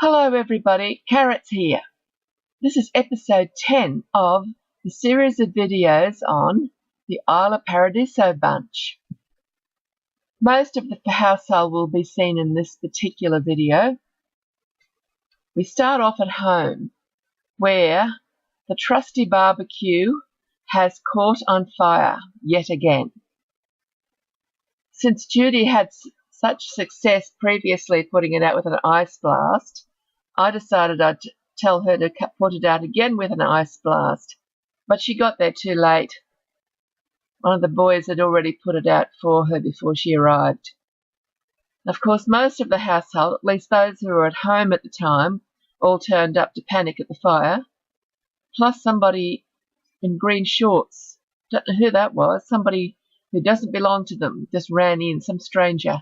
Hello everybody, Carrots here. This is episode 10 of the series of videos on the Isla Paradiso bunch. Most of the household will be seen in this particular video. We start off at home, where the trusty barbecue has caught on fire yet again. Since Judy had such success previously putting it out with an ice blast, I decided I'd tell her to put it out again with an ice blast, but she got there too late. One of the boys had already put it out for her before she arrived. Of course, most of the household, at least those who were at home at the time, all turned up to panic at the fire, plus somebody in green shorts. Don't know who that was. Somebody who doesn't belong to them just ran in, some stranger.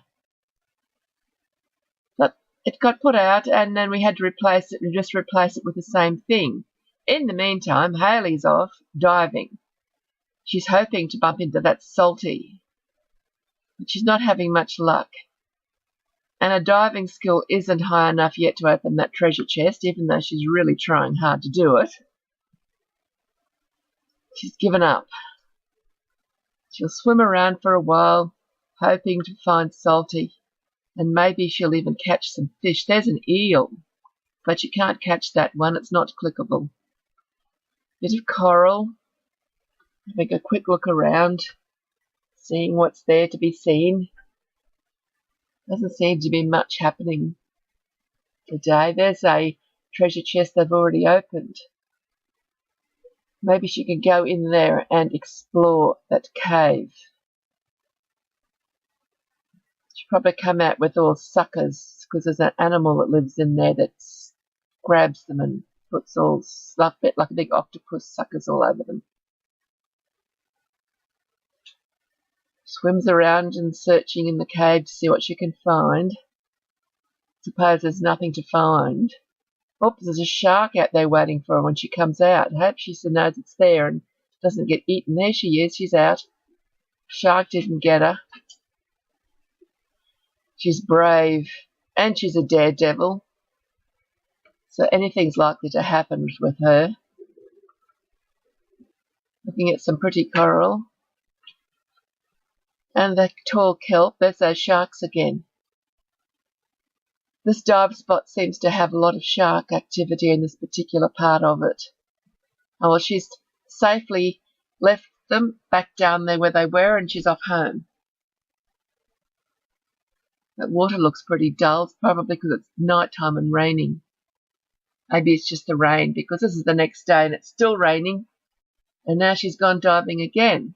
But it got put out, and then we had to replace it and just replace it with the same thing. In the meantime, Hayley's off diving. She's hoping to bump into that salty, but she's not having much luck. And her diving skill isn't high enough yet to open that treasure chest, even though she's really trying hard to do it. She's given up. She'll swim around for a while, hoping to find salty, and maybe she'll even catch some fish. There's an eel, but you can't catch that one. It's not clickable. Bit of coral. Having a quick look around, seeing what's there to be seen. Doesn't seem to be much happening today. There's a treasure chest they've already opened. Maybe she can go in there and explore that cave. She'll probably come out with all suckers, because there's an animal that lives in there that grabs them and puts all stuff, like a big octopus, suckers all over them. Swims around and searching in the cave to see what she can find. Suppose there's nothing to find. Oh, there's a shark out there waiting for her when she comes out. I hope she knows it's there and doesn't get eaten. There she is. She's out. Shark didn't get her. She's brave, and she's a daredevil. So anything's likely to happen with her. Looking at some pretty coral. And the tall kelp. There's those sharks again. This dive spot seems to have a lot of shark activity in this particular part of it. Oh, well, she's safely left them back down there where they were, and she's off home. That water looks pretty dull. It's probably because it's nighttime and raining. Maybe it's just the rain, because this is the next day and it's still raining. And now she's gone diving again.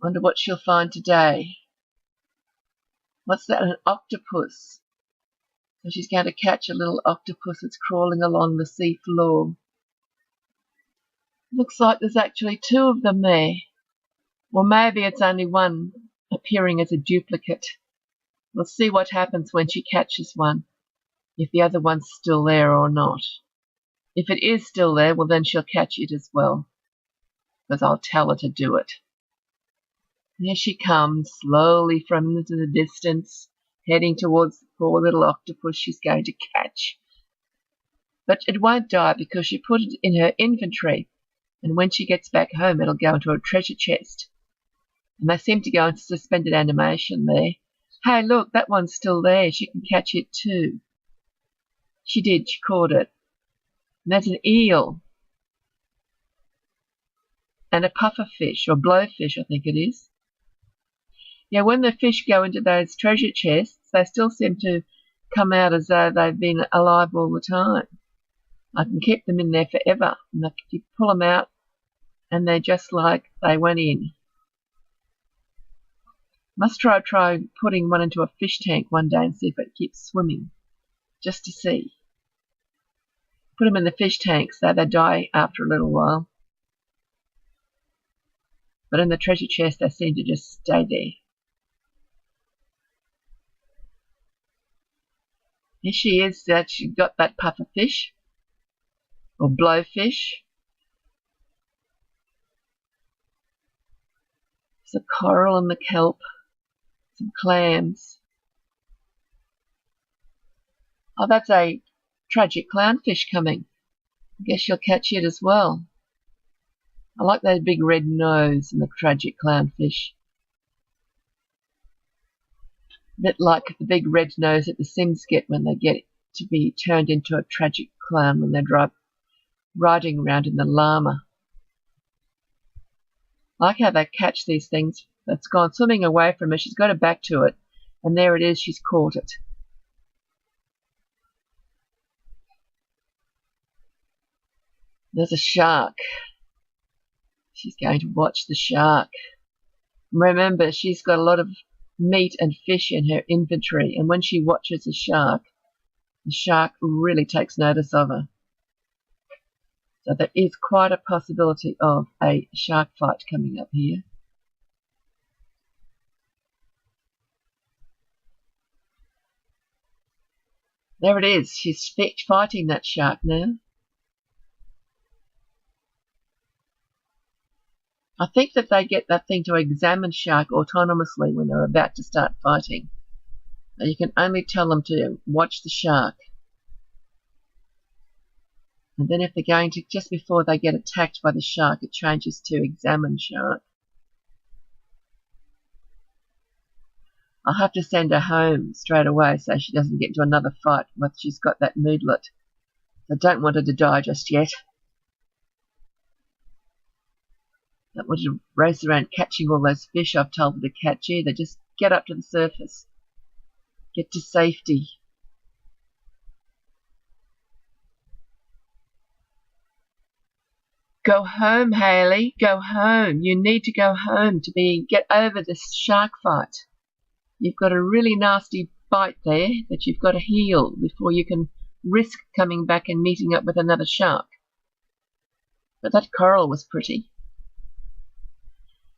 Wonder what she'll find today. What's that? An octopus. So she's going to catch a little octopus that's crawling along the sea floor. Looks like there's actually two of them there. Or maybe it's only one appearing as a duplicate. We'll see what happens when she catches one, if the other one's still there or not. If it is still there, well, then she'll catch it as well, because I'll tell her to do it. Here she comes, slowly from into the distance, heading towards the poor little octopus she's going to catch. But it won't die because she put it in her inventory, and when she gets back home it'll go into a treasure chest. And they seem to go into suspended animation there. Hey, look, that one's still there. She can catch it too. She did, she caught it. And there's an eel. And a puffer fish, or blowfish, I think it is. Yeah, when the fish go into those treasure chests, they still seem to come out as though they've been alive all the time. I can keep them in there forever. And you pull them out, and they're just like they went in. Must try putting one into a fish tank one day and see if it keeps swimming, just to see. Put them in the fish tank so they die after a little while. But in the treasure chest, they seem to just stay there. Here she is. She got that puffer fish, or blowfish. There's a coral and the kelp, some clams. Oh, that's a tragic clownfish coming. I guess she'll catch it as well. I like that big red nose in the tragic clownfish. A bit like the big red nose that the Sims get when they get to be turned into a tragic clown when they're riding around in the llama. I like how they catch these things. That's gone swimming away from her. She's got her back to it. And there it is. She's caught it. There's a shark. She's going to watch the shark. Remember, she's got a lot of meat and fish in her inventory. And when she watches a shark, the shark really takes notice of her. So there is quite a possibility of a shark fight coming up here. There it is. She's fighting that shark now. I think that they get that thing to examine shark autonomously when they're about to start fighting. Now you can only tell them to watch the shark. And then if they're going to, just before they get attacked by the shark, it changes to examine shark. I'll have to send her home straight away so she doesn't get into another fight once she's got that moodlet. I don't want her to die just yet. I don't want her to race around catching all those fish I've told her to catch either. Just get up to the surface. Get to safety. Go home, Hayley. Go home. You need to go home to get over this shark fight. You've got a really nasty bite there that you've got to heal before you can risk coming back and meeting up with another shark. But that coral was pretty.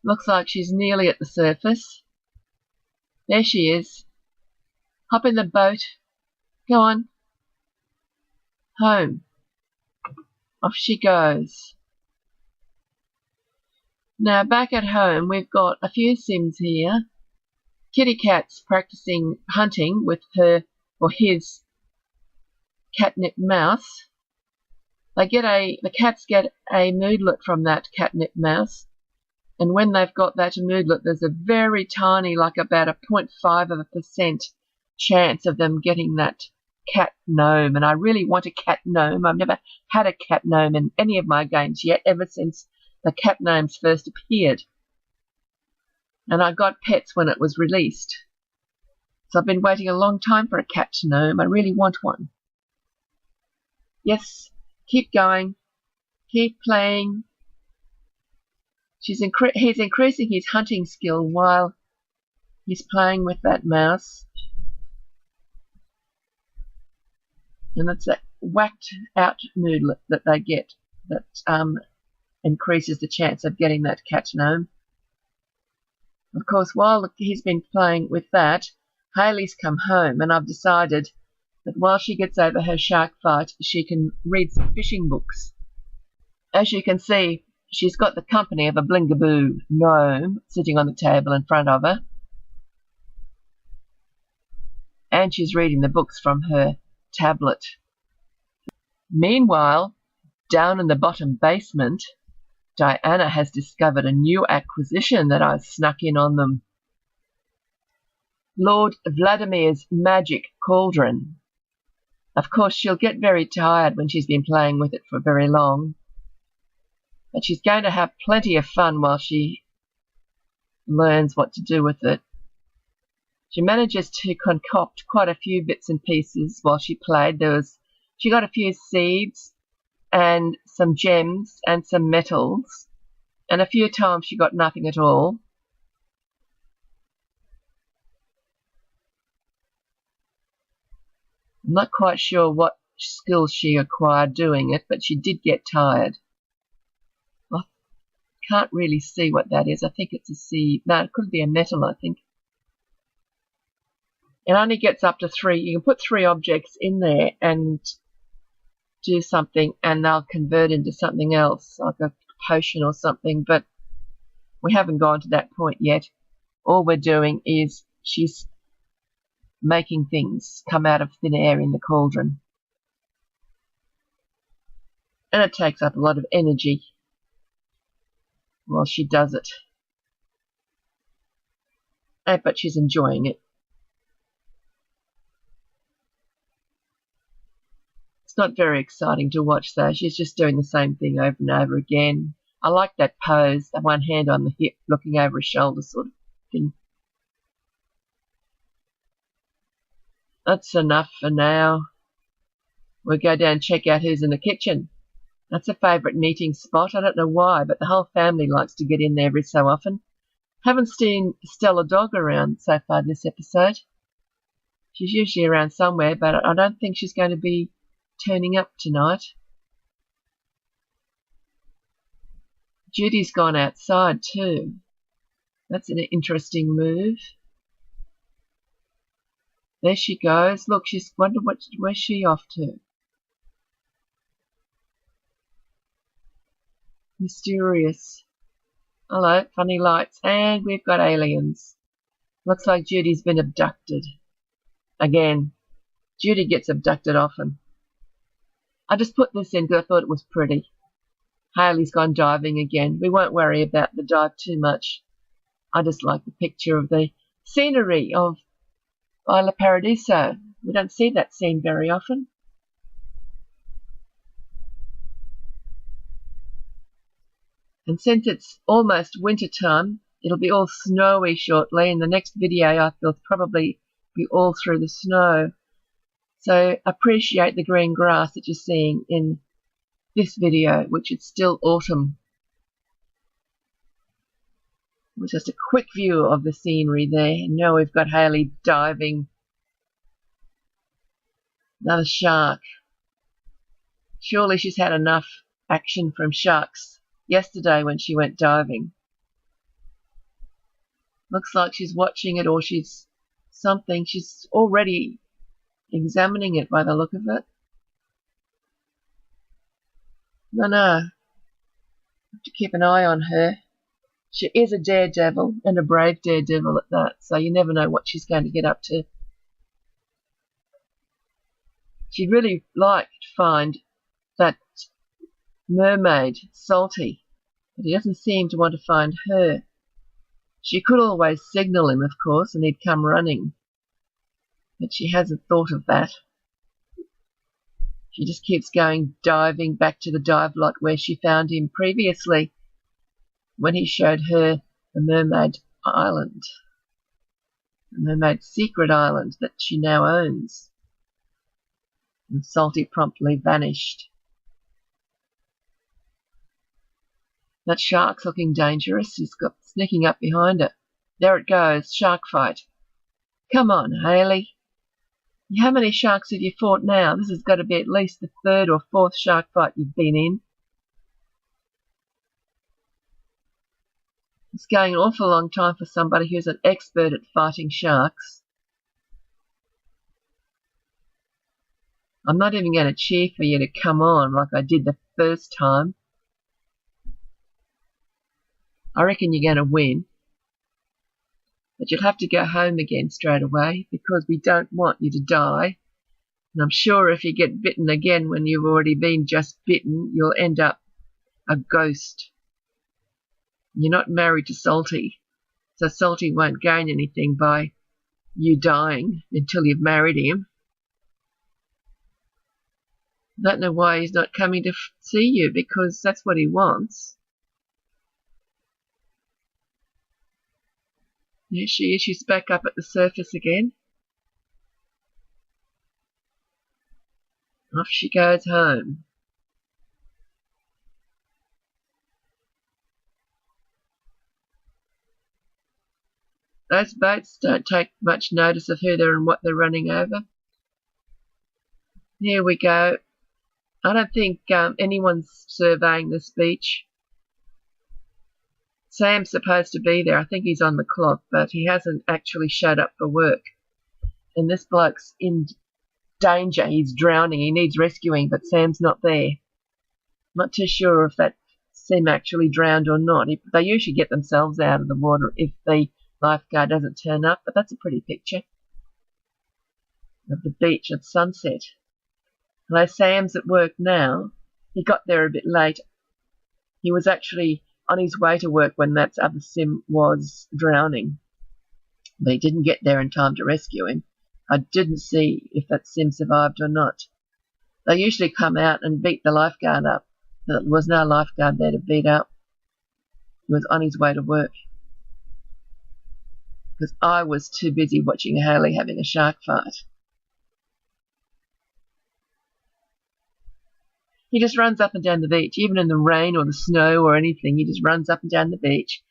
Looks like she's nearly at the surface. There she is. Hop in the boat. Go on. Home. Off she goes. Now back at home we've got a few Sims here. Kitty Cat's practicing hunting with her or his catnip mouse. The cats get a moodlet from that catnip mouse. And when they've got that moodlet, there's a very tiny, like about a 0.5% chance of them getting that cat gnome. And I really want a cat gnome. I've never had a cat gnome in any of my games yet, ever since the cat gnomes first appeared. And I got pets when it was released. So I've been waiting a long time for a cat gnome. I really want one. Yes, keep going. Keep playing. He's increasing his hunting skill while he's playing with that mouse. And that's that whacked out moodlet that they get that increases the chance of getting that cat gnome. Of course, while he's been playing with that, Hayley's come home, and I've decided that while she gets over her shark fight, she can read some fishing books. As you can see, she's got the company of a blingaboo gnome sitting on the table in front of her. And she's reading the books from her tablet. Meanwhile, down in the bottom basement, Dianna has discovered a new acquisition that I've snuck in on them. Lord Vladimir's magic cauldron. Of course, she'll get very tired when she's been playing with it for very long. But she's going to have plenty of fun while she learns what to do with it. She manages to concoct quite a few bits and pieces while she played. She got a few seeds and some gems and some metals, and a few times she got nothing at all. I'm not quite sure what skills she acquired doing it, but she did get tired. I can't really see what that is. I think it's a seed. No, it could be a metal, I think. It only gets up to 3. You can put 3 objects in there and do something, and they'll convert into something else, like a potion or something, but we haven't gone to that point yet. All we're doing is she's making things come out of thin air in the cauldron. And it takes up a lot of energy while she does it. But she's enjoying it. It's not very exciting to watch though. She's just doing the same thing over and over again. I like that pose, the one hand on the hip, looking over her shoulder sort of thing. That's enough for now. We'll go down and check out who's in the kitchen. That's a favourite meeting spot. I don't know why, but the whole family likes to get in there every so often. Haven't seen Stella Dog around so far this episode. She's usually around somewhere, but I don't think she's going to be turning up tonight. Judy's gone outside too. That's an interesting move. There she goes. Look, she's wondered where's she off to. Mysterious. Hello, funny lights. And we've got aliens. Looks like Judy's been abducted. Again. Judy gets abducted often. I just put this in because I thought it was pretty. Hayley's gone diving again. We won't worry about the dive too much. I just like the picture of the scenery of Isla Paradiso. We don't see that scene very often. And since it's almost winter time, it'll be all snowy shortly. In the next video, I feel it'll probably be all through the snow. So appreciate the green grass that you're seeing in this video, which is still autumn. It was just a quick view of the scenery there. And now we've got Hayley diving. Another shark. Surely she's had enough action from sharks yesterday when she went diving. Looks like she's watching it, or she's something. She's already examining it by the look of it. No. Have to keep an eye on her. She is a daredevil, and a brave daredevil at that, so you never know what she's going to get up to. She'd really like to find that mermaid, Salty, but he doesn't seem to want to find her. She could always signal him, of course, and he'd come running, but she hasn't thought of that. She just keeps going diving back to the dive lot where she found him previously when he showed her the mermaid island, the mermaid secret island that she now owns. And Salty promptly vanished. That shark's looking dangerous. He's got sneaking up behind it. There it goes, shark fight. Come on, Hayley. How many sharks have you fought now? This has got to be at least the third or fourth shark fight you've been in. It's going an awful long time for somebody who's an expert at fighting sharks. I'm not even going to cheer for you to come on like I did the first time. I reckon you're going to win. But you'll have to go home again straight away because we don't want you to die. And I'm sure if you get bitten again when you've already been just bitten, you'll end up a ghost. You're not married to Salty, so Salty won't gain anything by you dying until you've married him. I don't know why he's not coming to see you, because that's what he wants. There she is. She's back up at the surface again. Off she goes home. Those boats don't take much notice of who they're and what they're running over. Here we go. I don't think anyone's surveying this beach. Sam's supposed to be there. I think he's on the clock, but he hasn't actually showed up for work. And this bloke's in danger. He's drowning. He needs rescuing, but Sam's not there. Not too sure if that Sam actually drowned or not. They usually get themselves out of the water if the lifeguard doesn't turn up, but that's a pretty picture. of the beach at sunset. Although Sam's at work now, he got there a bit late. He was actually on his way to work when that other sim was drowning, but he didn't get there in time to rescue him. I didn't see if that sim survived or not. They usually come out and beat the lifeguard up, but there was no lifeguard there to beat up. He was on his way to work. Because I was too busy watching Haley having a shark fight. He just runs up and down the beach, even in the rain or the snow or anything. He just runs up and down the beach.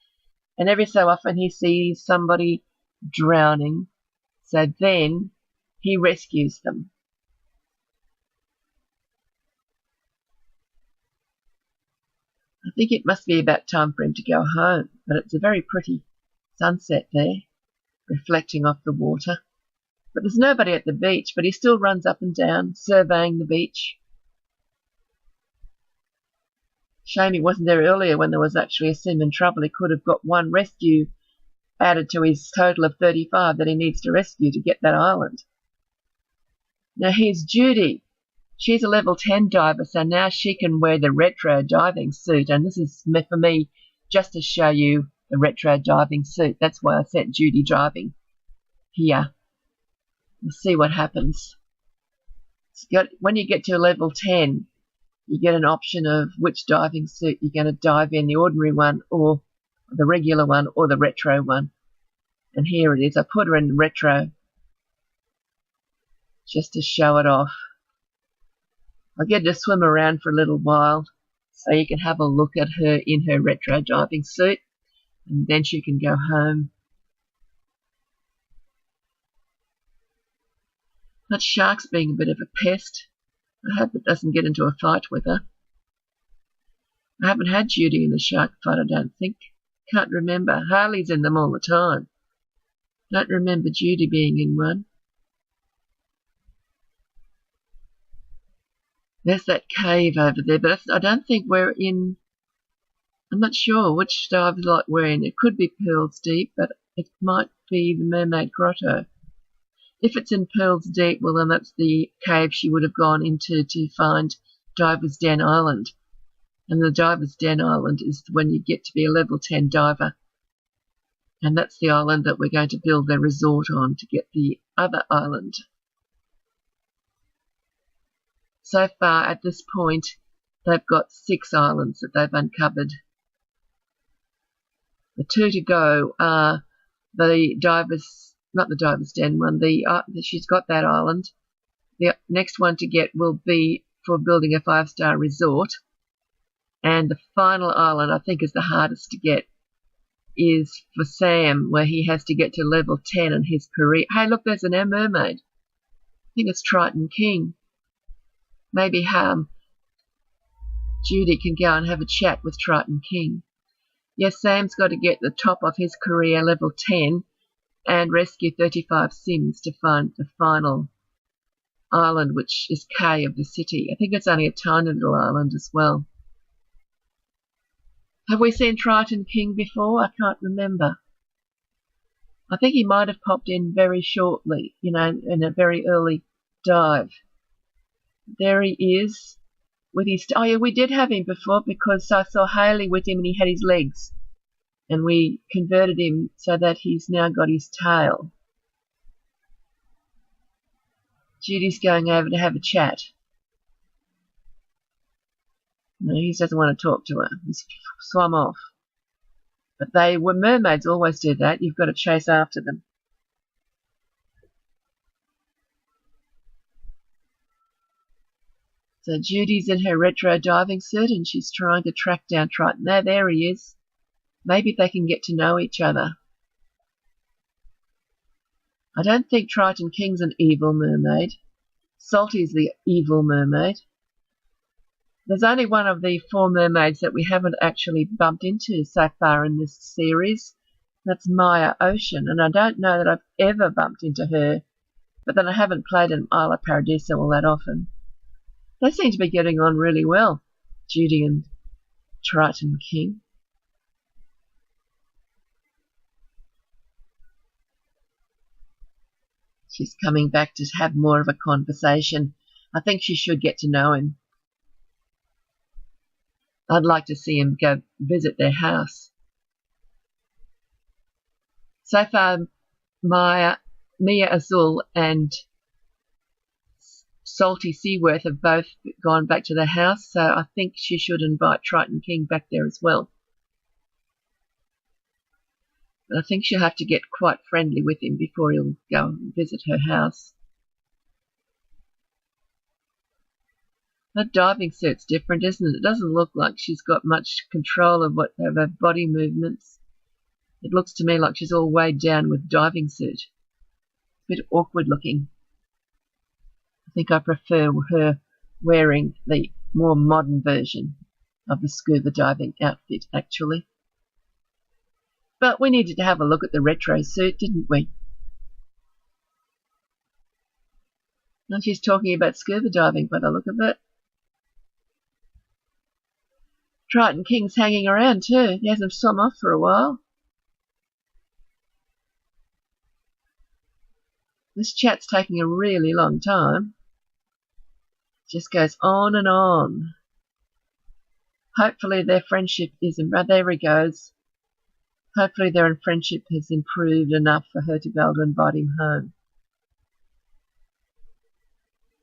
And every so often he sees somebody drowning. So then he rescues them. I think it must be about time for him to go home. But it's a very pretty sunset there, reflecting off the water. But there's nobody at the beach, but he still runs up and down, surveying the beach. Shame he wasn't there earlier when there was actually a sim in trouble. He could have got one rescue added to his total of 35 that he needs to rescue to get that island. Now here's Judy. She's a level 10 diver, so now she can wear the retro diving suit. And this is meant for me just to show you the retro diving suit. That's why I set Judy driving here. We'll see what happens. When you get to level 10, you get an option of which diving suit you're going to dive in, the ordinary one or the regular one or the retro one. And here it is. I put her in retro just to show it off. I'll get her to swim around for a little while so you can have a look at her in her retro diving suit, and then she can go home. That shark's being a bit of a pest. I hope it doesn't get into a fight with her. I haven't had Judy in the shark fight, I don't think. Can't remember. Harley's in them all the time. Don't remember Judy being in one. There's that cave over there, but I don't think we're in. I'm not sure which dive lot we're in. It could be Pearl's Deep, but it might be the Mermaid Grotto. If it's in Pearl's Deep, well then that's the cave she would have gone into to find Diver's Den Island. And the Diver's Den Island is when you get to be a level 10 diver. And that's the island that we're going to build their resort on to get the other island. So far at this point, they've got 6 islands that they've uncovered. The 2 to go are the Diver's, not the Diver's Den one, she's got that island. The next one to get will be for building a 5-star resort. And the final island, I think is the hardest to get, is for Sam, where he has to get to level 10 in his career. Hey, look, there's an air mermaid. I think it's Triton King. Maybe Judy can go and have a chat with Triton King. Yes, Sam's got to get the top of his career, level 10, and rescue 35 Sims to find the final island, which is K of the city. I think it's only a tiny little island as well. Have we seen Triton King before? I can't remember. I think he might have popped in very shortly, you know, in a very early dive. There he is with his... Oh, yeah, we did have him before because I saw Haley with him and he had his legs. And we converted him so that he's now got his tail. Judy's going over to have a chat. No, he doesn't want to talk to her. He's swum off. But mermaids always do that. You've got to chase after them. So Judy's in her retro diving suit and she's trying to track down Triton. Now there he is. Maybe they can get to know each other. I don't think Triton King's an evil mermaid. Salty's the evil mermaid. There's only one of the 4 mermaids that we haven't actually bumped into so far in this series. That's Maya Ocean, and I don't know that I've ever bumped into her, but then I haven't played in Isla Paradiso all that often. They seem to be getting on really well, Judy and Triton King. She's coming back to have more of a conversation. I think she should get to know him. I'd like to see him go visit their house. So far, Mia Azul and Salty Seaworth have both gone back to their house, so I think she should invite Triton King back there as well. But I think she'll have to get quite friendly with him before he'll go and visit her house. That diving suit's different, isn't it? It doesn't look like she's got much control of her body movements. It looks to me like she's all weighed down with diving suit. A bit awkward looking. I think I prefer her wearing the more modern version of the scuba diving outfit, actually. But we needed to have a look at the retro suit, didn't we? And she's talking about scuba diving by the look of it. Triton King's hanging around too. He hasn't swum off for a while. This chat's taking a really long time. It just goes on and on. Hopefully their friendship isn't... There he goes. Hopefully their friendship has improved enough for her to be able to invite him home.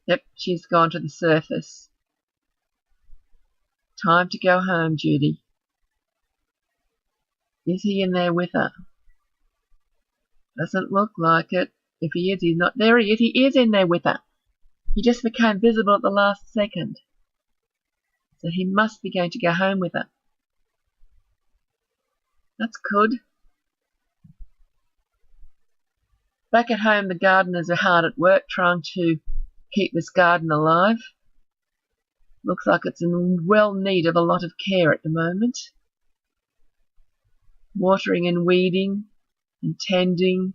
Yep, she's gone to the surface. Time to go home, Judy. Is he in there with her? Doesn't look like it. If he is, he's not. There he is. He is in there with her. He just became visible at the last second. So he must be going to go home with her. That's good. Back at home, the gardeners are hard at work trying to keep this garden alive. Looks like it's in well need of a lot of care at the moment. Watering and weeding and tending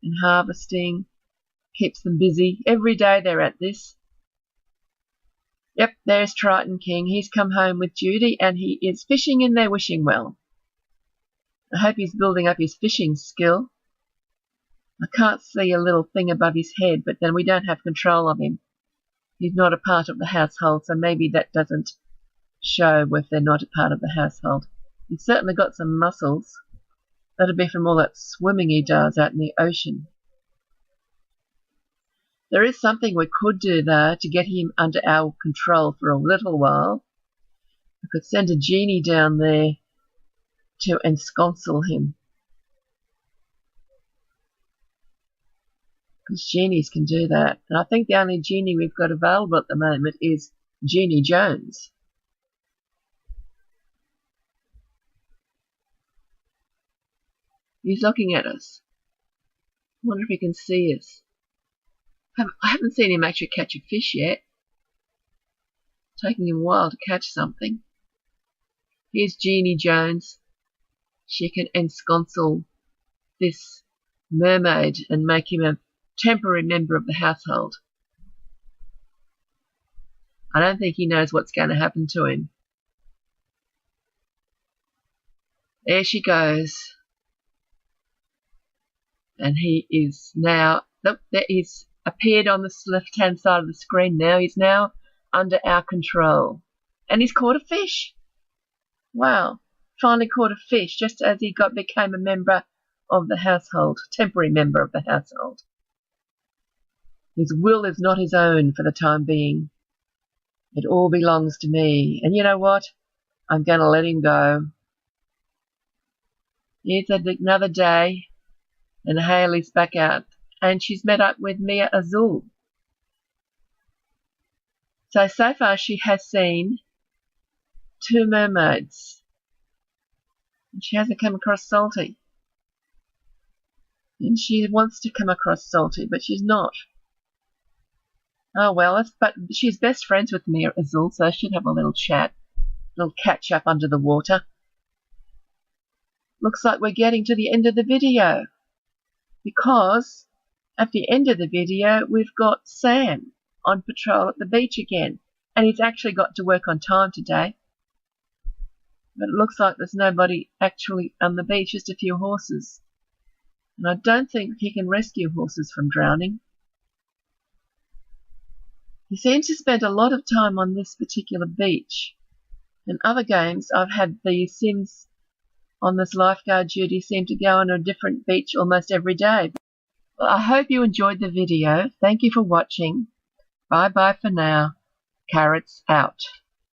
and harvesting keeps them busy. Every day they're at this. Yep, there's Triton King. He's come home with Judy and he is fishing in their wishing well. I hope he's building up his fishing skill. I can't see a little thing above his head, but then we don't have control of him. He's not a part of the household, so maybe that doesn't show if they're not a part of the household. He's certainly got some muscles. That'll be from all that swimming he does out in the ocean. There is something we could do, though, to get him under our control for a little while. We could send a genie down there to ensconcel him. Because genies can do that. And I think the only genie we've got available at the moment is Genie Jones. He's looking at us. I wonder if he can see us. I haven't seen him actually catch a fish yet. It's taking him a while to catch something. Here's Genie Jones. She can ensconcel this mermaid and make him a temporary member of the household. I don't think he knows what's going to happen to him. There she goes. And he is now, look, he's appeared on the left-hand side of the screen now. He's now under our control. And he's caught a fish. Wow. Finally caught a fish just as he became a member of the household, temporary member of the household. His will is not his own for the time being. It all belongs to me. And you know what? I'm going to let him go. Here's another day, and Hayley's back out, and she's met up with Mia Azul. So far she has seen 2 mermaids. And she hasn't come across Salty. And she wants to come across Salty, but she's not. Oh well, but she's best friends with Mia Azul, so I should have a little chat, a little catch up under the water. Looks like we're getting to the end of the video, because at the end of the video we've got Sam on patrol at the beach again, and he's actually got to work on time today. But it looks like there's nobody actually on the beach, just a few horses. And I don't think he can rescue horses from drowning. He seems to spend a lot of time on this particular beach. In other games, I've had the Sims on this lifeguard duty seem to go on a different beach almost every day. Well, I hope you enjoyed the video. Thank you for watching. Bye-bye for now. Carrots out.